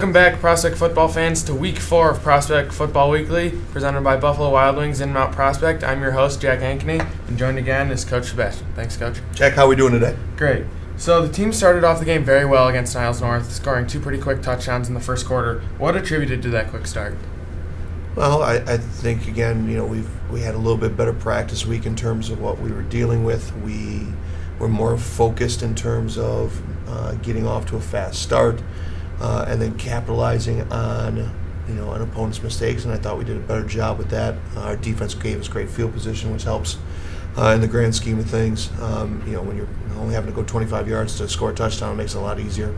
Welcome back, Prospect football fans, to Week 4 of Prospect Football Weekly, presented by Buffalo Wild Wings in Mount Prospect. I'm your host, Jack Ankeny, and joined again is Coach Sebastian. Thanks, Coach. Jack, how are we doing today? Great. So the team started off the game very well against Niles North, scoring 2 pretty quick touchdowns in the first quarter. What attributed to that quick start? Well, I think, again, we had a little bit better practice week in terms of what we were dealing with. We were more focused in terms of getting off to a fast start and then capitalizing on an opponent's mistakes, and I thought we did a better job with that. Our defense gave us great field position, which helps in the grand scheme of things. When you're only having to go 25 yards to score a touchdown, it makes it a lot easier.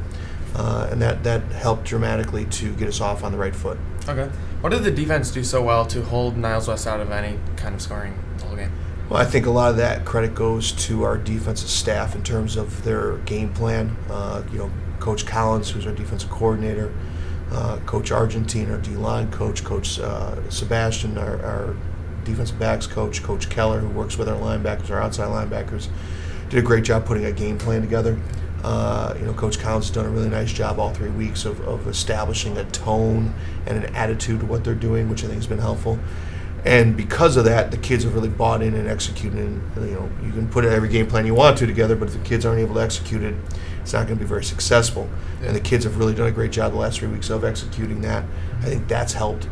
And that helped dramatically to get us off on the right foot. Okay. What did the defense do so well to hold Niles West out of any kind of scoring the whole game? Well, I think a lot of that credit goes to our defensive staff in terms of their game plan. Coach Collins, who's our defensive coordinator, Coach Argentine, our D-line coach, Coach Sebastian, our defensive backs coach, Coach Keller, who works with our linebackers, our outside linebackers, did a great job putting a game plan together. Coach Collins has done a really nice job all 3 weeks of establishing a tone and an attitude to what they're doing, which I think has been helpful. And because of that, the kids have really bought in and executed. And, you can put every game plan you want to together, but if the kids aren't able to execute it, it's not going to be very successful. Yeah. And the kids have really done a great job the last 3 weeks of executing that. I think that's helped.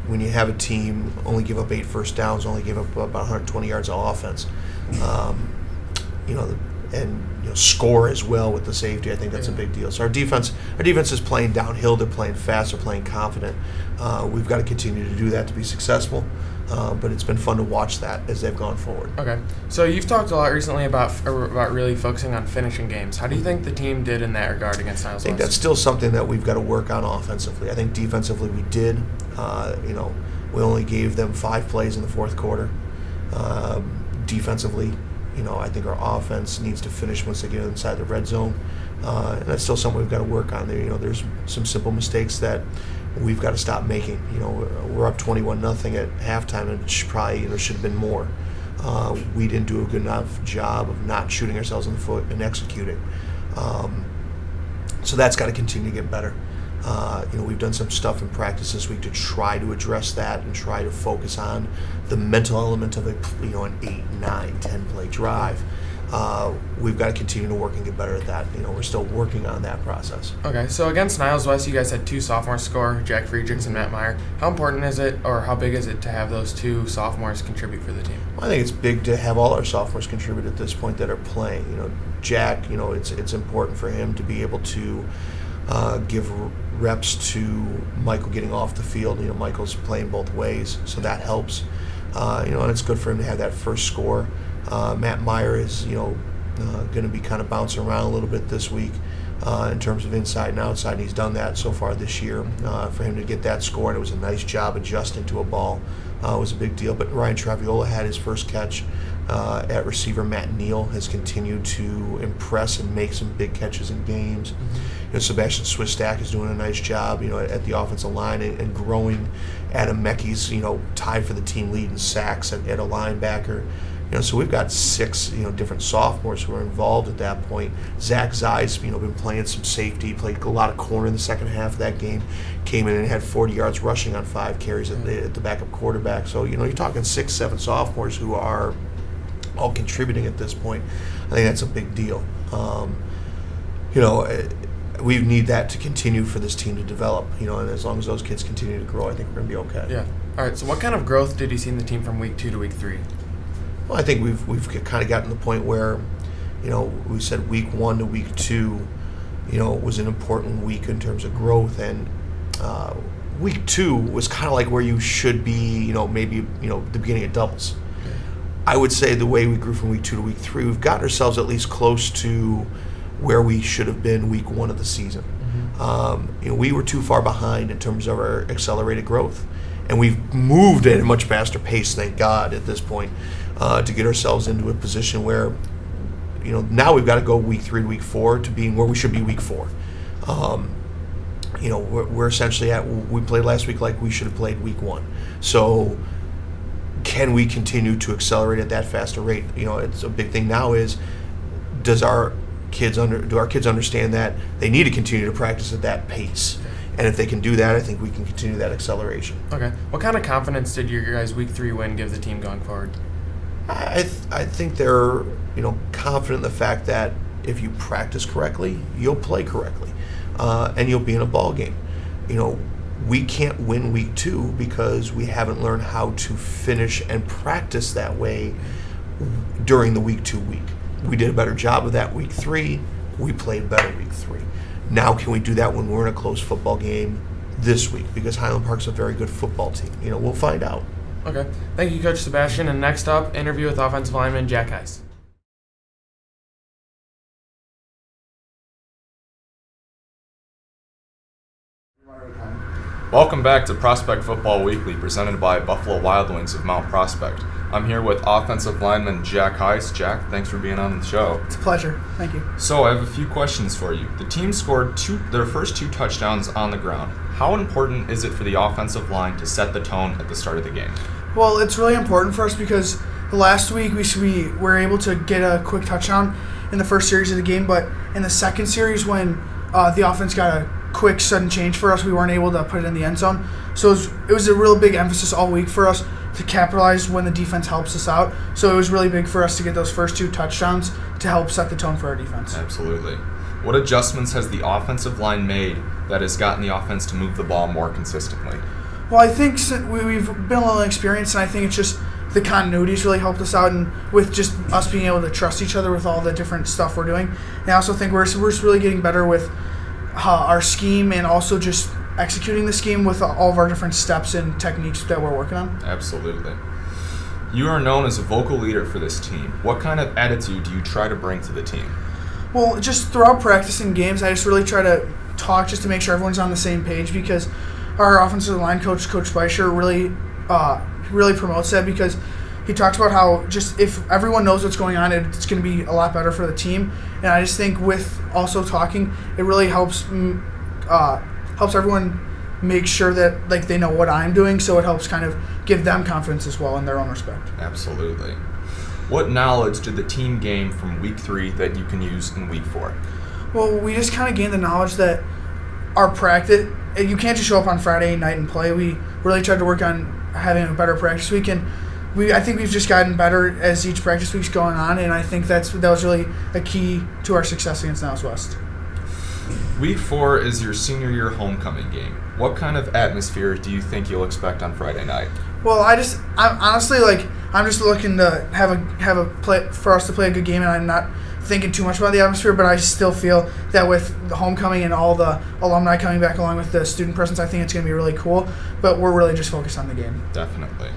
When you have a team only give up 8 first downs, only give up about 120 yards of offense, and score as well with the safety, I think that's a big deal. So our defense is playing downhill. They're playing fast. They're playing confident. We've got to continue to do that to be successful. But it's been fun to watch that as they've gone forward. Okay. So you've talked a lot recently about really focusing on finishing games. How do you think the team did in that regard against Niles West? I think that's still something that we've got to work on offensively. I think defensively we did. We only gave them 5 plays in the fourth quarter. Defensively, I think our offense needs to finish once they get inside the red zone. And that's still something we've got to work on. There's some simple mistakes that we've got to stop making. We're up 21-0 at halftime, and it probably should have been more. We didn't do a good enough job of not shooting ourselves in the foot and executing. So that's got to continue to get better. We've done some stuff in practice this week to try to address that and try to focus on the mental element of an 8, 9, 10 play drive. We've got to continue to work and get better at that. We're still working on that process. Okay, so against Niles West, you guys had 2 sophomores score, Jack Friedrichs and Matt Meyer. How important is it, or how big is it to have those 2 sophomores contribute for the team? Well, I think it's big to have all our sophomores contribute at this point that are playing. Jack, it's important for him to be able to give reps to Michael getting off the field. Michael's playing both ways, so that helps. And it's good for him to have that first score. Matt Meyer is, going to be kind of bouncing around a little bit this week in terms of inside and outside. And he's done that so far this year. For him to get that score, and it was a nice job adjusting to a ball, was a big deal. But Ryan Traviola had his first catch at receiver. Matt Neal has continued to impress and make some big catches in games. Mm-hmm. Sebastian Swistak is doing a nice job, at the offensive line and growing. Adam Mecky's, tied for the team lead in sacks at a linebacker. So we've got 6, different sophomores who are involved at that point. Zach Zeiss, been playing some safety, played a lot of corner in the second half of that game, came in and had 40 yards rushing on 5 carries at the backup quarterback. So, you're talking 6, 7 sophomores who are all contributing at this point. I think that's a big deal. We need that to continue for this team to develop, and as long as those kids continue to grow, I think we're going to be okay. Yeah. All right, so what kind of growth did you see in the team from week 2 to week 3? Well, I think we've kind of gotten to the point where, we said week 1 to week 2, was an important week in terms of growth, and week 2 was kind of like where you should be, maybe, the beginning of doubles. Okay. I would say the way we grew from week 2 to week 3, we've gotten ourselves at least close to where we should have been week 1 of the season. Mm-hmm. We were too far behind in terms of our accelerated growth, and we've moved at a much faster pace, thank God, at this point, to get ourselves into a position where, now we've got to go week 3 to week 4 to being where we should be week 4. We're essentially we played last week like we should have played week 1. So can we continue to accelerate at that faster rate? It's a big thing now is, does our do our kids understand that they need to continue to practice at that pace? And if they can do that, I think we can continue that acceleration. Okay. What kind of confidence did your guys' Week 3 win give the team going forward? I think they're confident in the fact that if you practice correctly, you'll play correctly, and you'll be in a ball game. We can't win Week 2 because we haven't learned how to finish and practice that way during the Week 2 week. We did a better job of that Week 3. We played better Week 3. Now can we do that when we're in a close football game this week? Because Highland Park's a very good football team. We'll find out. Okay. Thank you, Coach Sebastian. And next up, interview with offensive lineman Jack Heiss. Welcome back to Prospect Football Weekly, presented by Buffalo Wild Wings of Mount Prospect. I'm here with offensive lineman Jack Heiss. Jack, thanks for being on the show. It's a pleasure. Thank you. So I have a few questions for you. The team scored their first 2 touchdowns on the ground. How important is it for the offensive line to set the tone at the start of the game? Well, it's really important for us because the last week we were able to get a quick touchdown in the first series of the game, but in the second series when the offense got a quick sudden change for us, we weren't able to put it in the end zone. So it was a real big emphasis all week for us to capitalize when the defense helps us out. So it was really big for us to get those first 2 touchdowns to help set the tone for our defense. Absolutely. What adjustments has the offensive line made that has gotten the offense to move the ball more consistently? Well, I think we've been a little experienced, and I think it's just the continuity's really helped us out, and with just us being able to trust each other with all the different stuff we're doing. And I also think we're just really getting better with our scheme and also just executing the scheme with all of our different steps and techniques that we're working on. Absolutely. You are known as a vocal leader for this team. What kind of attitude do you try to bring to the team? Well, just throughout practice and games, I just really try to talk just to make sure everyone's on the same page, because our offensive line coach, Coach Fleischer, really promotes that, because he talks about how just if everyone knows what's going on, it's going to be a lot better for the team. And I just think with also talking, it really helps everyone make sure that they know what I'm doing, so it helps kind of give them confidence as well in their own respect. Absolutely. What knowledge did the team gain from Week 3 that you can use in Week 4? Well, we just kind of gained the knowledge that our practice, you can't just show up on Friday night and play. We really tried to work on having a better practice week, and I think we've just gotten better as each practice week's going on, and I think that was really a key to our success against Niles West. Week 4 is your senior year homecoming game. What kind of atmosphere do you think you'll expect on Friday night? Well, I'm honestly I'm just looking to for us to play a good game, and I'm not thinking too much about the atmosphere, but I still feel that with the homecoming and all the alumni coming back along with the student presence, I think it's going to be really cool. But we're really just focused on the game. Definitely.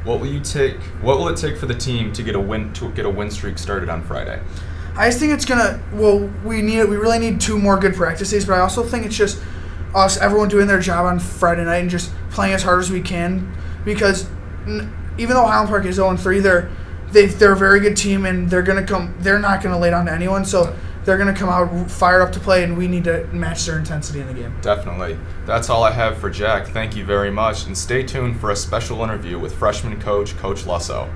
What will it take for the team to get a win streak started on Friday? I just think it's we really need 2 more good practice days, but I also think it's just everyone doing their job on Friday night and just playing as hard as we can, because even though Highland Park is 0-3, they're a very good team, and they're not gonna lay down to anyone, so they're gonna come out fired up to play, and we need to match their intensity in the game. Definitely. That's all I have for Jack. Thank you very much, and stay tuned for a special interview with freshman Coach Lusso.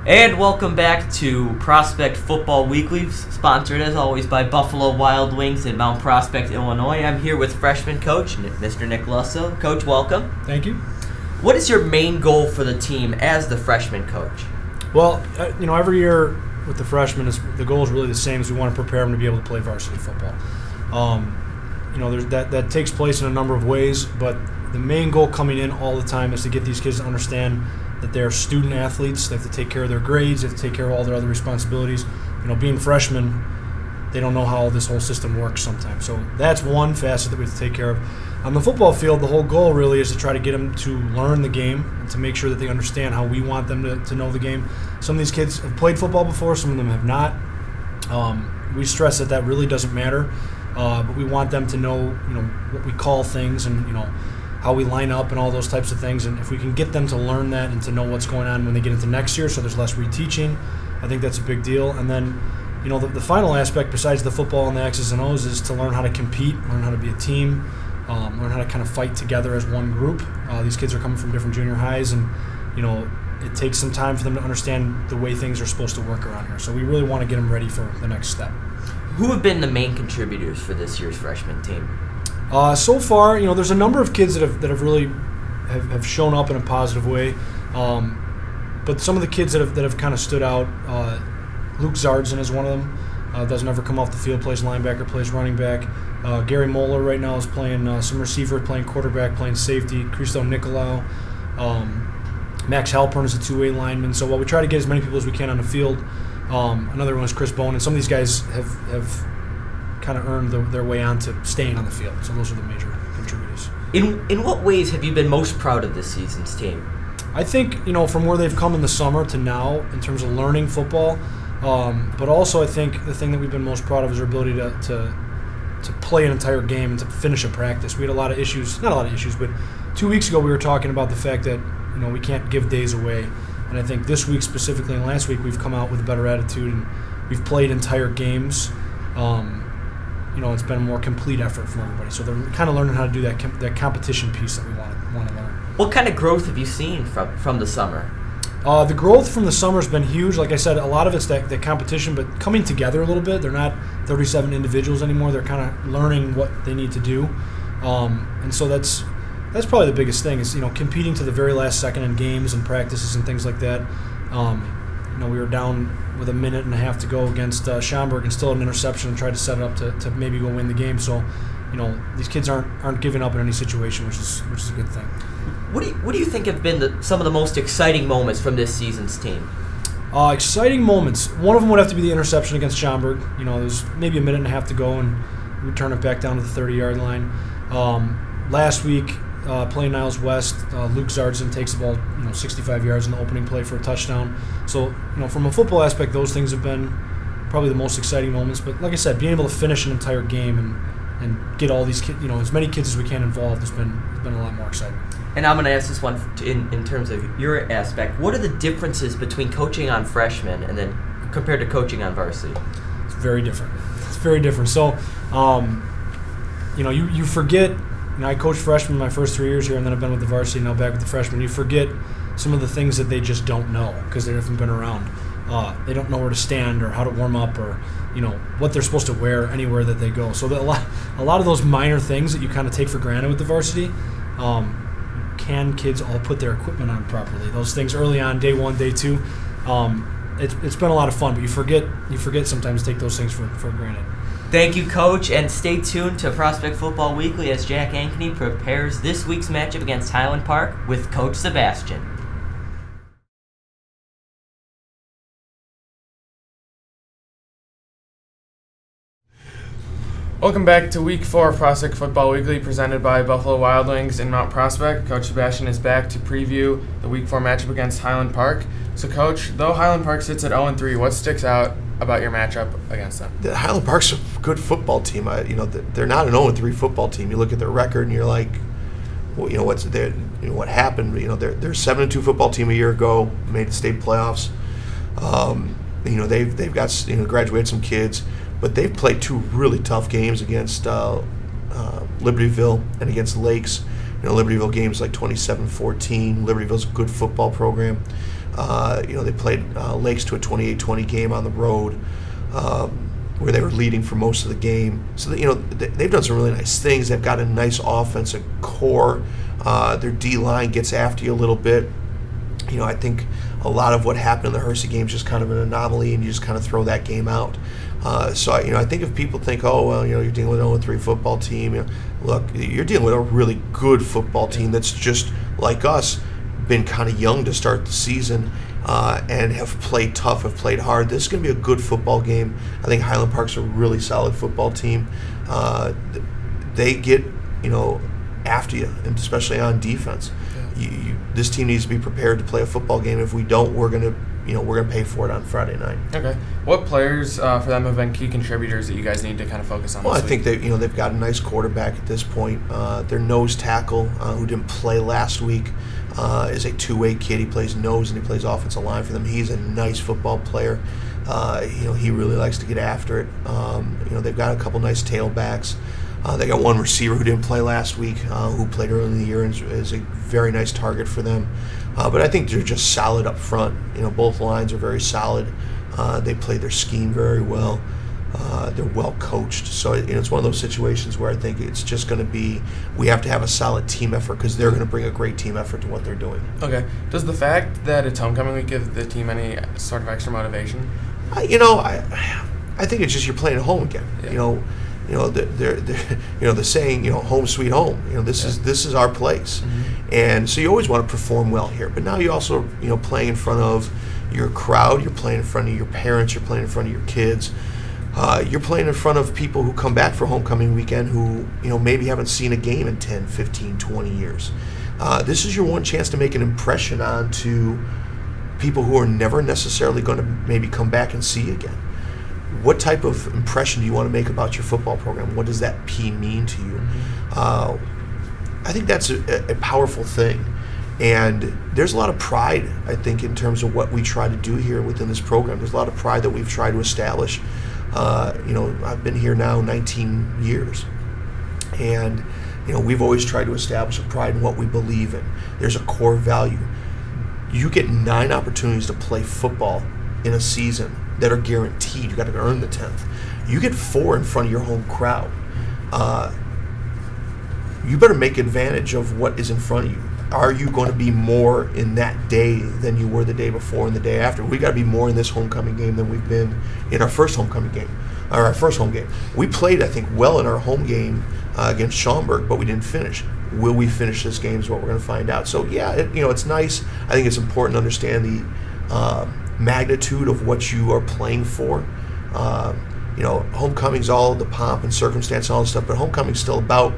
And welcome back to Prospect Football Weekly, sponsored as always by Buffalo Wild Wings in Mount Prospect, Illinois. I'm here with freshman coach, Mr. Nick Lusso. Coach, welcome. Thank you. What is your main goal for the team as the freshman coach? Well, every year with the freshmen, the goal is really the same, as we want to prepare them to be able to play varsity football. That takes place in a number of ways, but the main goal coming in all the time is to get these kids to understand that they're student athletes. They have to take care of their grades. They have to take care of all their other responsibilities. Being freshmen, they don't know how this whole system works sometimes. So that's one facet that we have to take care of. On the football field, the whole goal really is to try to get them to learn the game and to make sure that they understand how we want them to know the game. Some of these kids have played football before. Some of them have not. We stress that really doesn't matter, but we want them to know, what we call things and, how we line up and all those types of things. And if we can get them to learn that and to know what's going on when they get into next year, so there's less reteaching, I think that's a big deal. And then, the final aspect besides the football and the X's and O's is to learn how to compete, learn how to be a team, learn how to kind of fight together as one group. These kids are coming from different junior highs, and, it takes some time for them to understand the way things are supposed to work around here. So we really want to get them ready for the next step. Who have been the main contributors for this year's freshman team? So far, there's a number of kids that have really have shown up in a positive way. But some of the kids that have kind of stood out, Luke Zardson is one of them. Doesn't ever come off the field, plays linebacker, plays running back. Gary Moeller right now is playing some receiver, playing quarterback, playing safety. Christo Nicolau. Max Halpern is a two-way lineman. So while we try to get as many people as we can on the field, another one is Chris Bone. And some of these guys have kind of earned their way onto staying on the field. So those are the major contributors. In what ways have you been most proud of this season's team? I think, from where they've come in the summer to now in terms of learning football, but also I think the thing that we've been most proud of is our ability to play an entire game and to finish a practice. We had not a lot of issues, but 2 weeks ago we were talking about the fact that, we can't give days away. And I think this week specifically and last week we've come out with a better attitude and we've played entire games. It's been a more complete effort from everybody. So they're kind of learning how to do that competition piece that we want to learn. What kind of growth have you seen from the summer? The growth from the summer has been huge. Like I said, a lot of it's that competition, but coming together a little bit. They're not 37 individuals anymore. They're kind of learning what they need to do. And so that's probably the biggest thing is, competing to the very last second in games and practices and things like that. We were down with a minute and a half to go against Schaumburg and still had an interception and tried to set it up to maybe go win the game. So, these kids aren't giving up in any situation, which is a good thing. What do you think have been some of the most exciting moments from this season's team? Exciting moments. One of them would have to be the interception against Schaumburg. There's maybe a minute and a half to go, and we turn it back down to the 30-yard line. Last week, playing Niles West, Luke Zardson takes the ball 65 yards in the opening play for a touchdown. So, from a football aspect, those things have been probably the most exciting moments. But like I said, being able to finish an entire game and get all these kids, as many kids as we can involved has been a lot more exciting. And I'm going to ask this one in terms of your aspect. What are the differences between coaching on freshmen and then compared to coaching on varsity? It's very different. So, you forget. I coached freshmen my first 3 years here, and then I've been with the varsity, now back with the freshmen. You forget some of the things that they just don't know because they haven't been around. They don't know where to stand or how to warm up or, what they're supposed to wear anywhere that they go. So a lot of those minor things that you kind of take for granted with the varsity, can kids all put their equipment on properly? Those things early on, day one, day two, it's been a lot of fun, but you forget sometimes to take those things for granted. Thank you, Coach, and stay tuned to Prospect Football Weekly as Jack Ankeny prepares this week's matchup against Highland Park with Coach Sebastian. Welcome back to Week 4 of Prospect Football Weekly, presented by Buffalo Wild Wings in Mount Prospect. Coach Sebastian is back to preview the Week 4 matchup against Highland Park. So, Coach, though Highland Park sits at 0-3, what sticks out about your matchup against them? The Highland Park's a good football team. They're not an 0-3 football team. You look at their record and you're like, well, what happened? They're a 7-2 football team a year ago, made the state playoffs. They've got graduated some kids, but they've played two really tough games against Libertyville and against Lakes. Libertyville games like 27-14. Libertyville's a good football program. They played Lakes to a 28-20 game on the road where they were leading for most of the game. So, they've done some really nice things. They've got a nice offensive core. Their D-line gets after you a little bit. I think a lot of what happened in the Hersey game is just kind of an anomaly, and you just kind of throw that game out. So I think if people think, you're dealing with an 0-3 football team, look, you're dealing with a really good football team that's just like us, been kind of young to start the season, and have played tough, have played hard. This is going to be a good football game. I think Highland Park's a really solid football team. They get, after you, and especially on defense. This team needs to be prepared to play a football game. If we don't, we're going to pay for it on Friday night. Okay. What players for them have been key contributors that you guys need to kind of focus on? Well, this I think they've got a nice quarterback at this point. Their nose tackle, who didn't play last week, is a two-way kid. He plays nose and he plays offensive line for them. He's a nice football player. He really likes to get after it. They've got a couple nice tailbacks. They got one receiver who didn't play last week, who played early in the year and is a very nice target for them. But I think they're just solid up front. Both lines are very solid. They play their scheme very well. They're well coached. So it's one of those situations where I think it's just going to be, we have to have a solid team effort because they're going to bring a great team effort to what they're doing. Okay. Does the fact that it's homecoming week give the team any sort of extra motivation? I think it's just you're playing at home again. Yeah. The saying, home sweet home. This is our place, and so you always want to perform well here. But now you also, playing in front of your crowd, you're playing in front of your parents, you're playing in front of your kids, you're playing in front of people who come back for homecoming weekend who maybe haven't seen a game in 10, 15, 20 years. This is your one chance to make an impression onto people who are never necessarily going to maybe come back and see you again. What type of impression do you want to make about your football program? What does that P mean to you? I think that's a powerful thing. And there's a lot of pride, I think, in terms of what we try to do here within this program. There's a lot of pride that we've tried to establish. I've been here now 19 years. And, we've always tried to establish a pride in what we believe in. There's a core value. You get 9 opportunities to play football in a season that are guaranteed. You got to earn the 10th. You get 4 in front of your home crowd. You better make advantage of what is in front of you. Are you going to be more in that day than you were the day before and the day after? We got to be more in this homecoming game than we've been in our first homecoming game, or our first home game. We played, I think, well in our home game against Schaumburg, but we didn't finish. Will we finish this game is what we're going to find out. So yeah, it's nice. I think it's important to understand the magnitude of what you are playing for. Homecoming's all the pomp and circumstance and all this stuff, but homecoming's still about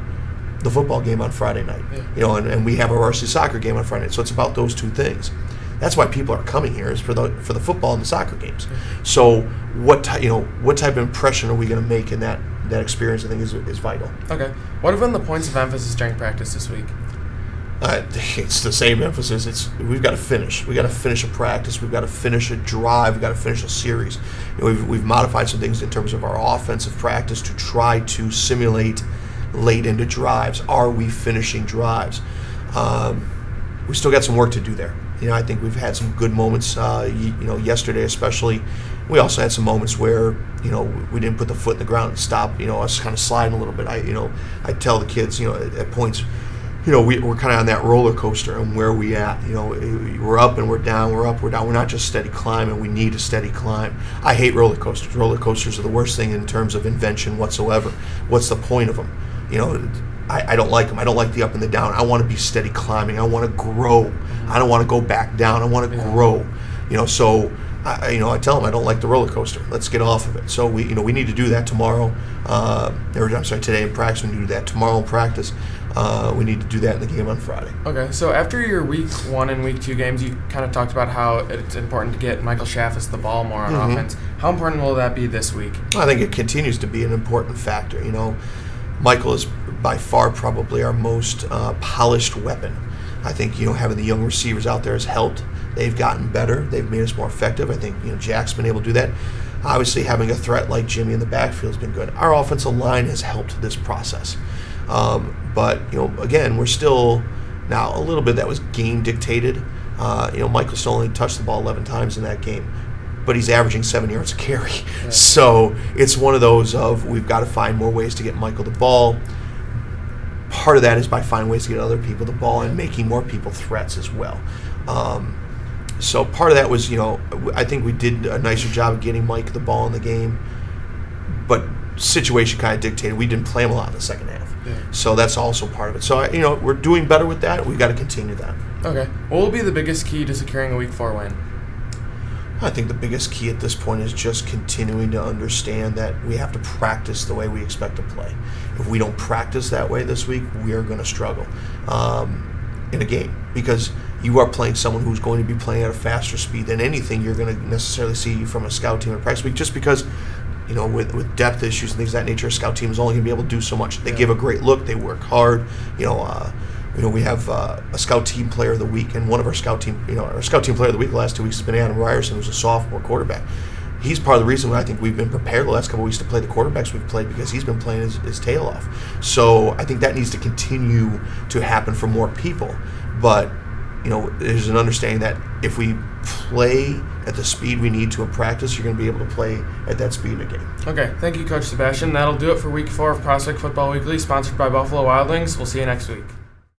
the football game on Friday night. Yeah. And we have our varsity soccer game on Friday night, so it's about those two things. That's why people are coming here, is for the football and the soccer games. Yeah. So what type of impression are we going to make in that experience? I think is vital. Okay. What have been the points of emphasis during practice this week? It's the same emphasis. We've got to finish. We've got to finish a practice. We've got to finish a drive. We've got to finish a series. We've modified some things in terms of our offensive practice to try to simulate late into drives. Are we finishing drives? We still got some work to do there. I think we've had some good moments. Yesterday especially. We also had some moments where we didn't put the foot in the ground and stop. Us kind of sliding a little bit. I tell the kids at points. We're kind of on that roller coaster, and where are we at? We're up and we're down, we're up, we're down. We're not just steady climbing, we need a steady climb. I hate roller coasters. Roller coasters are the worst thing in terms of invention whatsoever. What's the point of them? I don't like them. I don't like the up and the down. I want to be steady climbing. I want to grow. I don't want to go back down. I want to grow. So I tell them I don't like the roller coaster. Let's get off of it. So we need to do that tomorrow. Today in practice we need to do that. Tomorrow in practice, we need to do that in the game on Friday. Okay, so after your week 1 and week 2 games, you kind of talked about how it's important to get Michael Shaffis the ball more on offense. How important will that be this week? I think it continues to be an important factor. Michael is by far probably our most polished weapon. I think having the young receivers out there has helped. They've gotten better. They've made us more effective. I think Jack's been able to do that. Obviously, having a threat like Jimmy in the backfield has been good. Our offensive line has helped this process. But again, we're still now a little bit that was game dictated. Michael still only touched the ball 11 times in that game, but he's averaging 7 yards a carry. Yeah. So it's one of those of we've got to find more ways to get Michael the ball. Part of that is by finding ways to get other people the ball and making more people threats as well. So part of that was, I think we did a nicer job of getting Mike the ball in the game, but situation kind of dictated. We didn't play him a lot in the second half. Yeah. So that's also part of it. So, we're doing better with that. We've got to continue that. Okay. What will be the biggest key to securing a Week 4 win? I think the biggest key at this point is just continuing to understand that we have to practice the way we expect to play. If we don't practice that way this week, we are going to struggle in a game, because you are playing someone who's going to be playing at a faster speed than anything you're going to necessarily see from a scout team in practice week, just because with depth issues and things of that nature, a scout team is only going to be able to do so much. They give a great look. They work hard. We have a scout team player of the week, and one of our scout team player of the week the last 2 weeks has been Adam Ryerson, who's a sophomore quarterback. he's part of the reason why I think we've been prepared the last couple of weeks to play the quarterbacks we've played, because he's been playing his tail off. So I think that needs to continue to happen for more people. But, there's an understanding that if we play at the speed we need to in practice, you're going to be able to play at that speed in a game. Okay, thank you, Coach Sebastian. That'll do it for Week 4 of Prospect Football Weekly, sponsored by Buffalo Wild Wings. We'll see you next week.